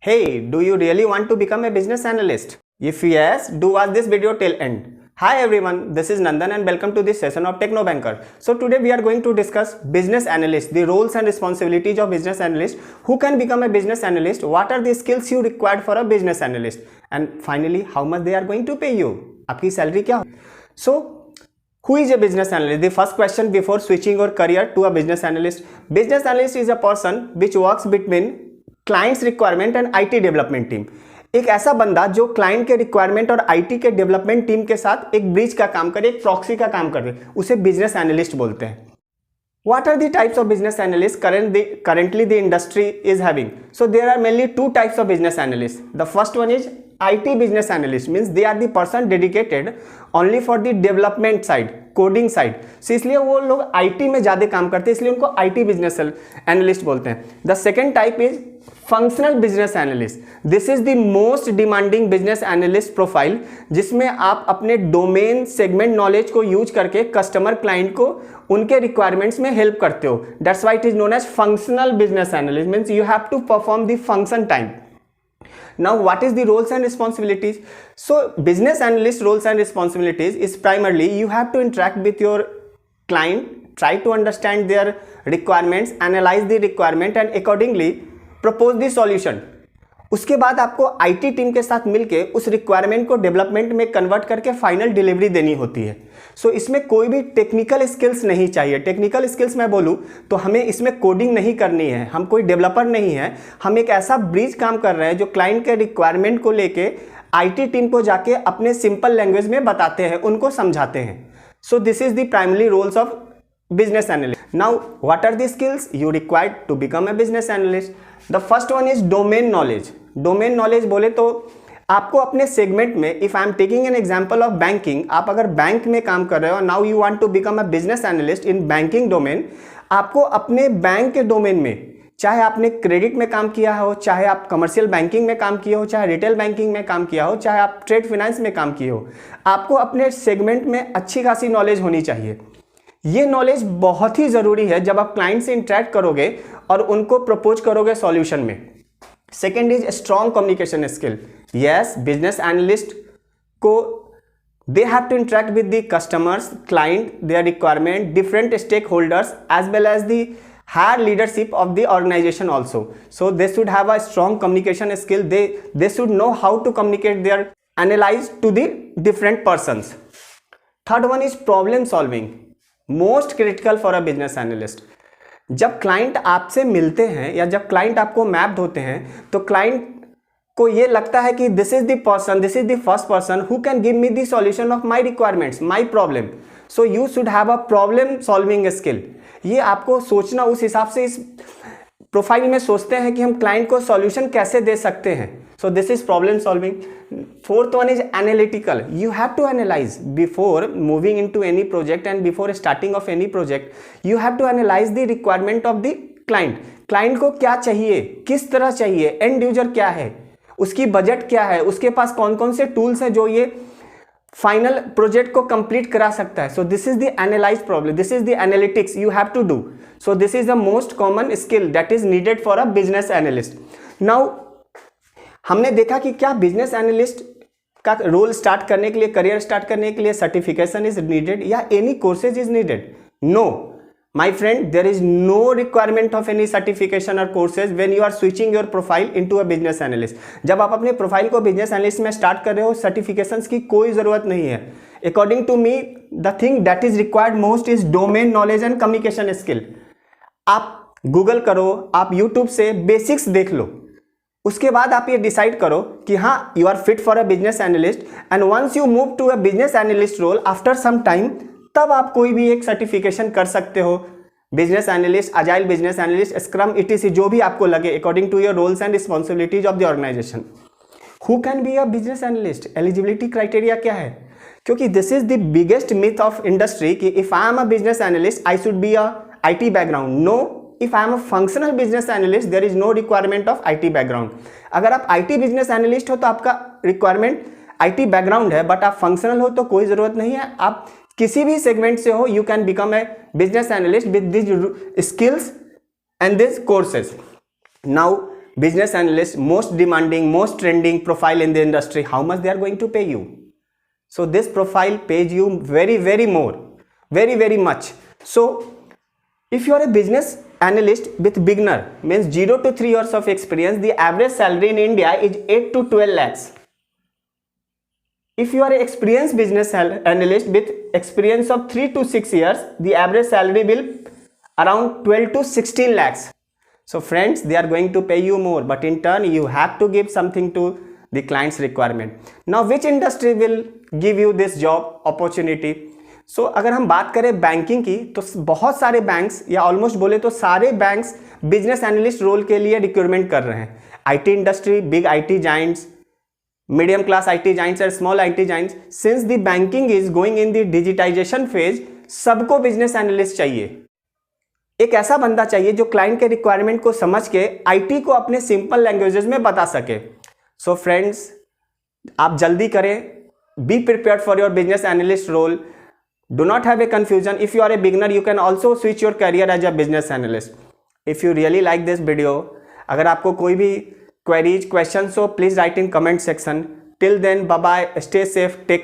Hey, do you really want to become a business analyst? If yes, do watch this video till end. Hi everyone, this is Nandan and welcome to this session of TechnoBanker. So today we are going to discuss business analyst, the roles and responsibilities of business analyst, who can become a business analyst, what are the skills you required for a business analyst, and finally how much they are going to pay you. आपकी salary क्या? So who is a business analyst? The first question before switching your career to a business analyst. Business analyst is a person which works between clients requirement and IT development team. एक ऐसा बंदा जो client के requirement और IT के development team के साथ एक ब्रिज का काम करे, एक प्रॉक्सी का काम करे, उसे बिजनेस एनालिस्ट बोलते हैं। What are the types of business analysts currently the industry is having? So there are mainly two types of business analysts. The first one is IT business analyst, means they are the person dedicated only for the development side, coding side. So इसलिए वो लोग IT में ज़्यादा काम करते हैं, इसलिए उनको IT business analyst बोलते हैं. The second type is functional business analyst. This is the most demanding business analyst profile, जिसमें आप अपने डोमेन सेगमेंट नॉलेज को यूज करके कस्टमर क्लाइंट को उनके रिक्वायरमेंट्स में हेल्प करते हो. That's why it is known as functional business analyst, means you have to perform the function time. Now what is the roles and responsibilities? So business analyst roles and responsibilities is primarily you have to interact with your client, try to understand their requirements, analyze the requirement and accordingly propose the solution. उसके बाद आपको IT team के साथ मिलके उस requirement को development में convert करके फाइनल डिलीवरी देनी होती है. सो इसमें कोई भी टेक्निकल स्किल्स नहीं चाहिए. टेक्निकल स्किल्स मैं बोलूँ तो हमें इसमें कोडिंग नहीं करनी है, हम कोई डेवलपर नहीं है, हम एक ऐसा ब्रिज काम कर रहे हैं जो क्लाइंट के रिक्वायरमेंट को लेके आईटी टीम को जाके अपने सिंपल लैंग्वेज में बताते हैं, उनको समझाते हैं. So this is the primary roles of business analyst. Now what are the skills you required to become a business analyst? The first one is domain knowledge. Domain knowledge बोले तो आपको अपने सेगमेंट में, if I am taking an example of banking, आप अगर bank में काम कर रहे हो, now you want to become a business analyst in banking domain, आपको अपने बैंक के डोमेन में, चाहे आपने क्रेडिट में काम किया हो, चाहे आप कमर्शियल बैंकिंग में काम किए हो, चाहे रिटेल बैंकिंग में काम किया हो, चाहे आप ट्रेड फाइनेंस में काम किए हो, आपको अपने सेगमेंट में अच्छी खासी नॉलेज होनी चाहिए. ये नॉलेज बहुत ही ज़रूरी है जब आप क्लाइंट से इंटरेक्ट करोगे और उनको प्रपोज करोगे सॉल्यूशन में. Second is strong communication skill. Yes, business analyst को they have to interact with the customers, client, their requirement, different stakeholders as well as the higher leadership of the organisation also. So they should have a strong communication skill. They should know how to communicate their analyse to the different persons. Third one is problem solving, most critical for a business analyst. जब client आपसे मिलते हैं या जब client आपको mapped होते हैं तो क्लाइंट को ये लगता है कि this is the person, this is the first person who can give me the solution of my requirements, my problem. So you should have a problem solving skill. ये आपको सोचना उस हिसाब से इस प्रोफाइल में सोचते हैं कि हम क्लाइंट को सॉल्यूशन कैसे दे सकते हैं. So this is problem solving. Fourth one is analytical. You have to analyze before moving into any project and before starting of any project. You have to analyze the requirement of the client. Client को क्या चाहिए, किस तरह चाहिए, end user क्या है, उसकी budget क्या है, उसके पास कौन कौन से टूल्स हैं जो ये फाइनल प्रोजेक्ट को कंप्लीट करा सकता है. So this is the analyse problem, this is the analytics you have to do. So this is the most common skill that is needed for a business analyst. Now हमने देखा कि क्या business analyst का role start करने के लिए, career start करने के लिए सर्टिफिकेशन इज नीडेड या any courses is needed. No my friend, there is no requirement of any certification और courses when you are switching your profile into a business analyst. जब आप अपने प्रोफाइल को business analyst में start कर रहे हो, सर्टिफिकेशंस की कोई जरूरत नहीं है. According to me the thing that is required most is domain knowledge and communication skill. आप गूगल करो, आप यूट्यूब से बेसिक्स देख लो, उसके बाद आप ये डिसाइड करो कि हाँ you are fit for a business analyst. And once you move to a business analyst role after some time, तब आप कोई भी एक सर्टिफिकेशन कर सकते हो. Business analyst, agile business analyst, scrum, etc, जो भी आपको लगे according to your roles and responsibilities of the organisation. Who can be a business analyst? Eligibility criteria क्या है? क्योंकि this is the biggest myth of industry कि if I am a business analyst I should be a IT background. No, if I am a functional business analyst, there is no requirement of IT background. अगर आप IT business analyst हो तो आपका requirement IT background है, but आप functional हो तो कोई ज़रूरत नहीं है. आप किसी भी segment से हो, you can become a business analyst with these skills and these courses. Now business analyst, most demanding, most trending profile in the industry, how much they are going to pay you? So this profile pays you very more, very much. So if you are a business analyst with beginner, means 0 to 3 years of experience, the average salary in India is 8 to 12 lakhs. If you are an experienced business analyst with experience of 3 to 6 years, the average salary will around 12 to 16 lakhs. So friends, they are going to pay you more, but in turn you have to give something to the client's requirement. Now which industry will give you this job opportunity? So अगर हम बात करें banking की, तो बहुत सारे banks या almost बोले तो सारे बैंक्स बिजनेस एनालिस्ट रोल के लिए रिक्रूटमेंट कर रहे हैं. IT industry, big IT Giants, medium class IT giants and small IT giants, since the banking is going in the digitization phase, सबको बिजनेस एनालिस्ट चाहिए. एक ऐसा बंदा चाहिए जो क्लाइंट के रिक्वायरमेंट को समझ के IT को अपने सिंपल लैंग्वेजेस में बता सके. सो फ्रेंड्स, आप जल्दी करें. Be prepared for your business analyst role. Do not have a confusion. If you are a beginner, you can also switch your career as a business analyst. If you really like this video, अगर आपको कोई भी queries, questions, so please write in comment section. Till then, bye bye, stay safe, take